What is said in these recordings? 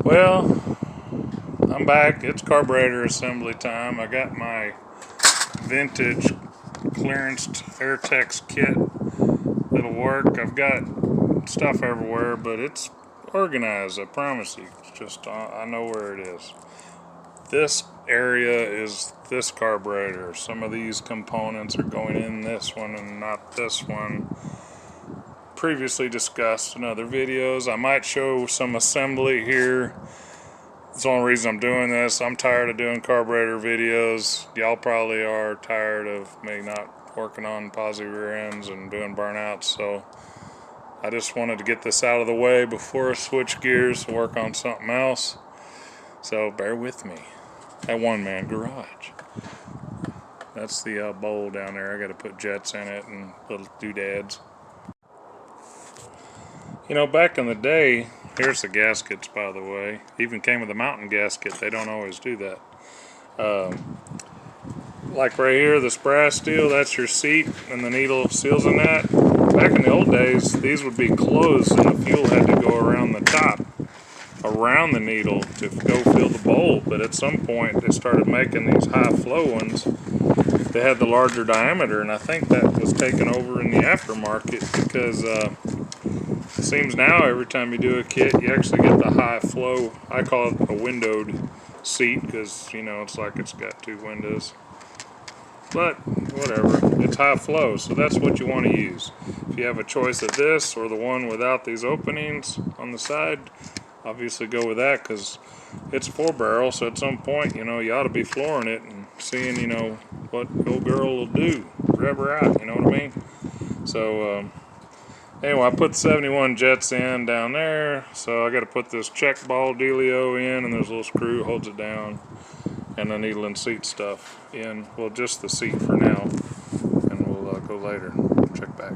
Well, I'm back. It's carburetor assembly time. I got my vintage clearanced Airtex kit that'll work. I've got stuff everywhere, but it's organized, I promise you. It's just, I know where it is. This area is this carburetor. Some of these components are going in this one and not this one. Previously discussed in other videos. I might show some assembly here. It's the only reason I'm doing this. I'm tired of doing carburetor videos. Y'all probably are tired of me not working on posi rear ends and doing burnouts, so I just wanted to get this out of the way before I switch gears to work on something else. So bear with me. At One Man Garage. That's the bowl down there. I got to put jets in it and little doodads. You know, back in the day, here's the gaskets, by the way. Even came with a mountain gasket. They don't always do that. Like right here, this brass steel, that's your seat, and the needle seals in that. Back in the old days, these would be closed, and the fuel had to go around the top, around the needle to go fill the bowl. But at some point, they started making these high flow ones. They had the larger diameter, and I think that was taken over in the aftermarket because it seems now every time you do a kit, you actually get the high flow. I call it a windowed seat because, you know, it's like it's got two windows. But whatever, it's high flow, so that's what you want to use. If you have a choice of this or the one without these openings on the side, obviously go with that because it's a 4-barrel, so at some point, you know, you ought to be flooring it and seeing, you know, what old girl will do, rev her out, you know what I mean? So, anyway, I put 71 jets in down there, so I got to put this check ball dealio in, and there's a little screw holds it down, and the needle and seat stuff in. Well, just the seat for now, and we'll go later. Check back.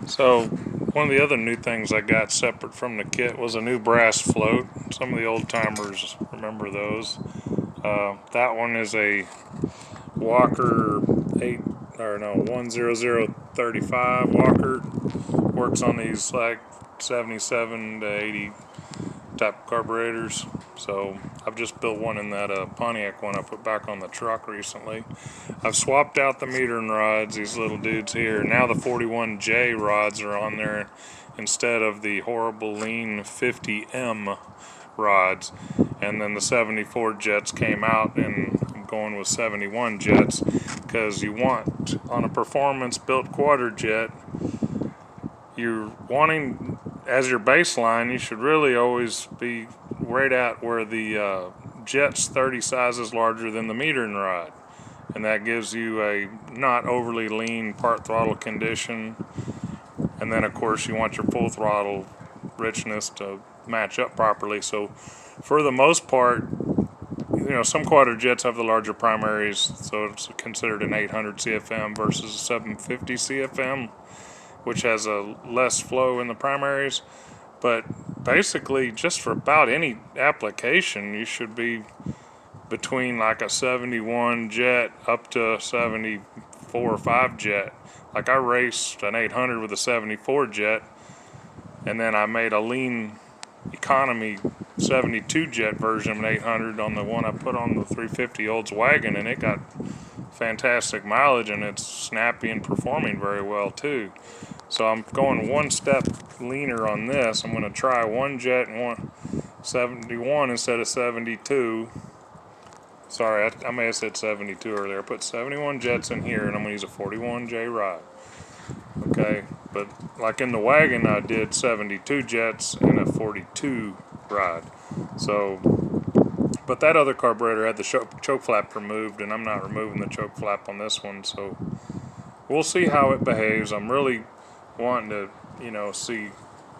So, one of the other new things I got separate from the kit was a new brass float. Some of the old timers remember those. That one is a Walker 10035 Walker. Works on these like 77 to 80 type carburetors. So I've just built one in that Pontiac one I put back on the truck recently. I've swapped out the metering rods, these little dudes here. Now the 41J rods are on there instead of the horrible lean 50M rods. And then the 74 jets came out, and I'm going with 71 jets because you want, on a performance built Quadrajet, you're wanting, as your baseline, you should really always be right at where the jet's 30 sizes larger than the metering rod. And that gives you a not overly lean part throttle condition. And then, of course, you want your full throttle richness to match up properly. So, for the most part, you know, some Quadrajets have the larger primaries, so it's considered an 800 CFM versus a 750 CFM, which has a less flow in the primaries. But basically, just for about any application, you should be between like a 71 jet up to a 74 or 5 jet. Like I raced an 800 with a 74 jet, and then I made a lean economy 72 jet version of an 800 on the one I put on the 350 Oldswagon, and it got fantastic mileage, and it's snappy and performing very well too. So I'm going one step leaner on this. I'm going to try one jet and 71 instead of 72. Sorry, I may have said 72 earlier. I put 71 jets in here, and I'm going to use a 41J rod. Okay, but like in the wagon, I did 72 jets and a 42 rod. So, but that other carburetor had the choke flap removed, and I'm not removing the choke flap on this one. So we'll see how it behaves. I'm really wanting to, you know, see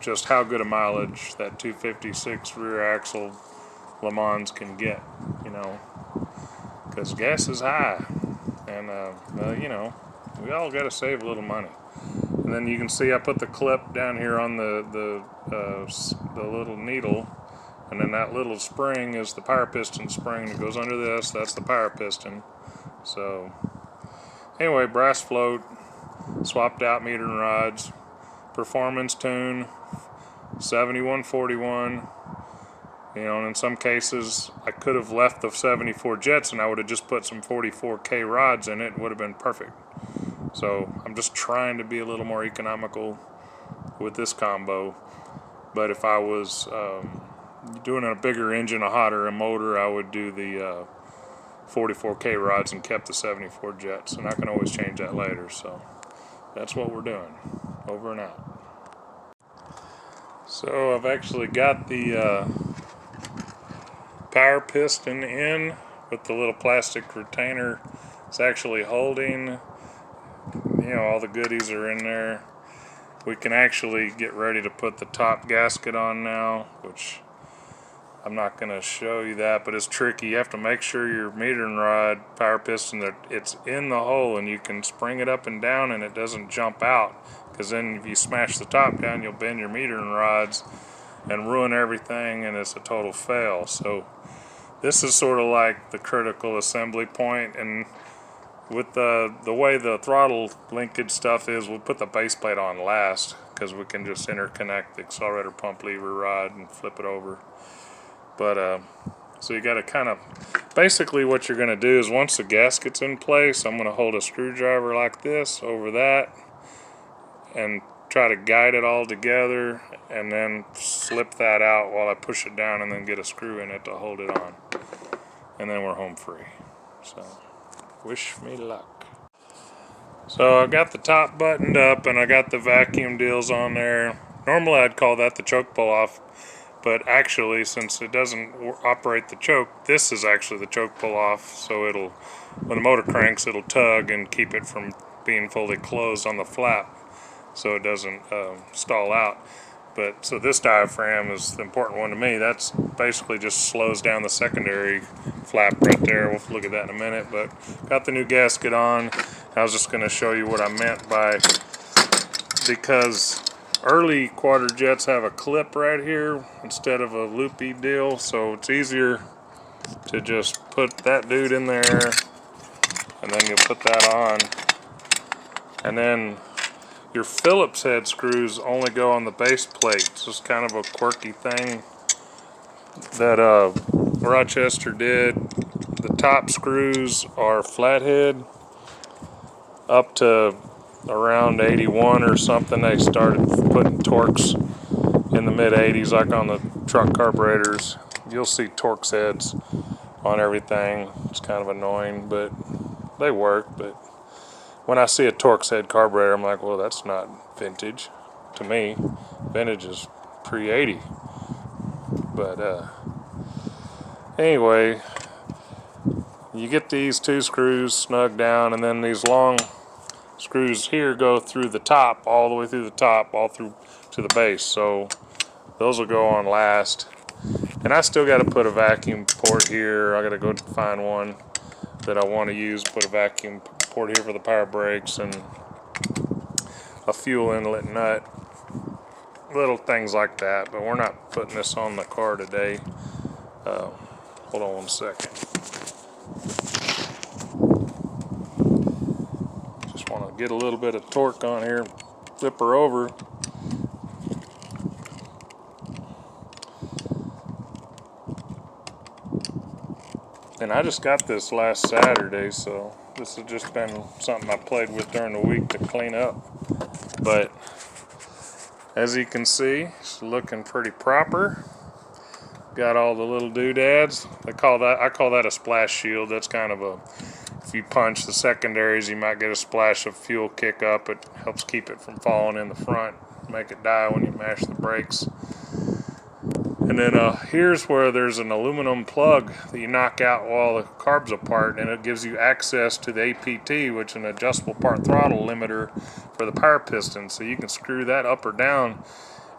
just how good a mileage that 256 rear axle Le Mans can get, you know, because gas is high, and you know, we all got to save a little money. And then you can see I put the clip down here on the little needle, and then that little spring is the power piston spring that goes under this. That's the power piston. So anyway, brass float, swapped out metering rods, performance tune, 7141, You know, and in some cases, I could have left the 74 jets and I would have just put some 44K rods in it. It would have been perfect. So I'm just trying to be a little more economical with this combo. But if I was doing a bigger engine, a hotter motor, I would do the 44K rods and kept the 74 jets. And I can always change that later. So that's what we're doing. Over and out. So I've actually got the power piston in with the little plastic retainer. It's actually holding, you know, all the goodies are in there. We can actually get ready to put the top gasket on now, which I'm not going to show you that, but it's tricky. You have to make sure your metering rod, power piston, that it's in the hole and you can spring it up and down and it doesn't jump out, because then if you smash the top down, you'll bend your metering rods and ruin everything, and it's a total fail. So this is sort of like the critical assembly point, and with the way the throttle linkage stuff is, we'll put the base plate on last because we can just interconnect the accelerator pump lever rod and flip it over. But so you got to kind of, basically what you're going to do is once the gasket's in place, I'm going to hold a screwdriver like this over that and try to guide it all together and then slip that out while I push it down and then get a screw in it to hold it on. And then we're home free. So wish me luck. So I got the top buttoned up and I got the vacuum deals on there. Normally I'd call that the choke pull off, but actually since it doesn't operate the choke, this is actually the choke pull off. So it'll, when the motor cranks, it'll tug and keep it from being fully closed on the flap so it doesn't stall out. But so this diaphragm is the important one to me. That's basically just slows down the secondary flap right there. We'll look at that in a minute. But got the new gasket on. I was just going to show you what I meant by, because early Quadrajets have a clip right here instead of a loopy deal, so it's easier to just put that dude in there and then you put that on, and then your Phillips head screws only go on the base plate. It's just kind of a quirky thing that Rochester did. The top screws are flathead up to around 81 or something. They started putting Torx in the mid 80s, like on the truck carburetors. You'll see Torx heads on everything. It's kind of annoying, but they work. But when I see a Torx head carburetor, I'm like, well, that's not vintage to me. Vintage is pre-80. But anyway, you get these two screws snug down, and then these long screws here go through the top, all the way through the top, all through to the base. So those will go on last. And I still got to put a vacuum port here. I got to go find one that I want to use, put a vacuum port here for the power brakes, and a fuel inlet nut, little things like that. But we're not putting this on the car today. Hold on one second. Just want to get a little bit of torque on here, flip her over. And I just got this last Saturday, so this has just been something I played with during the week to clean up. But as you can see, it's looking pretty proper. Got all the little doodads. I call that a splash shield. That's kind of a, if you punch the secondaries, you might get a splash of fuel kick up. It helps keep it from falling in the front, make it die when you mash the brakes. And then here's where there's an aluminum plug that you knock out while the carb's apart, and it gives you access to the APT, which is an adjustable part throttle limiter for the power piston. So you can screw that up or down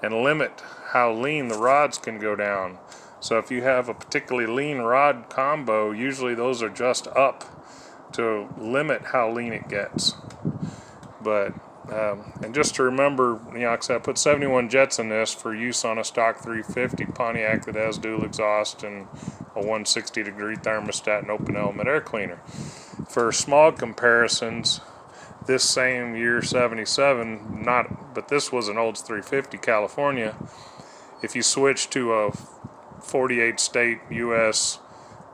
and limit how lean the rods can go down. So if you have a particularly lean rod combo, usually those are just up to limit how lean it gets. But and just to remember, you know, like I said, I put 71 jets in this for use on a stock 350 Pontiac that has dual exhaust and a 160-degree thermostat and open element air cleaner. For smog comparisons, this same year 77, but this was an Olds 350 California. If you switch to a 48 state US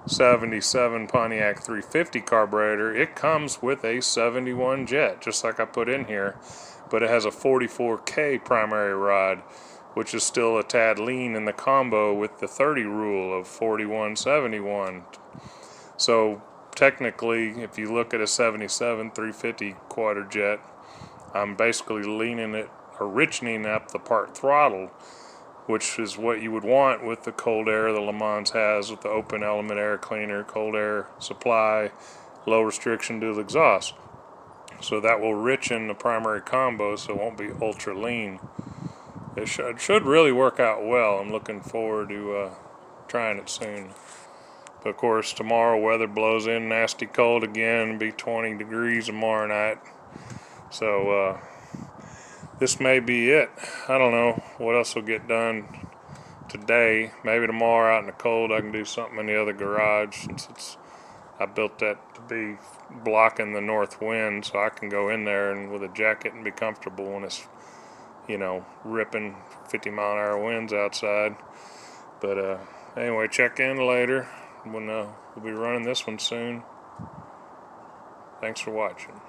77 Pontiac 350 carburetor, it comes with a 71 jet, just like I put in here, but it has a 44K primary rod, which is still a tad lean in the combo with the 30 rule of 41-71. So technically, if you look at a 77 350 Quadrajet, I'm basically leaning it or richening up the part throttle, which is what you would want with the cold air the Le Mans has with the open element air cleaner, cold air supply, low restriction to the exhaust. So that will richen the primary combo so it won't be ultra lean. It should really work out well. I'm looking forward to trying it soon. But of course, tomorrow weather blows in nasty cold again. It'll be 20 degrees tomorrow night. So this may be it. I don't know what else will get done today. Maybe tomorrow out in the cold I can do something in the other garage, since I built that to be blocking the north wind, so I can go in there and with a jacket and be comfortable when it's, you know, ripping 50-mile-an-hour winds outside. But anyway, check in later when we'll be running this one soon. Thanks for watching.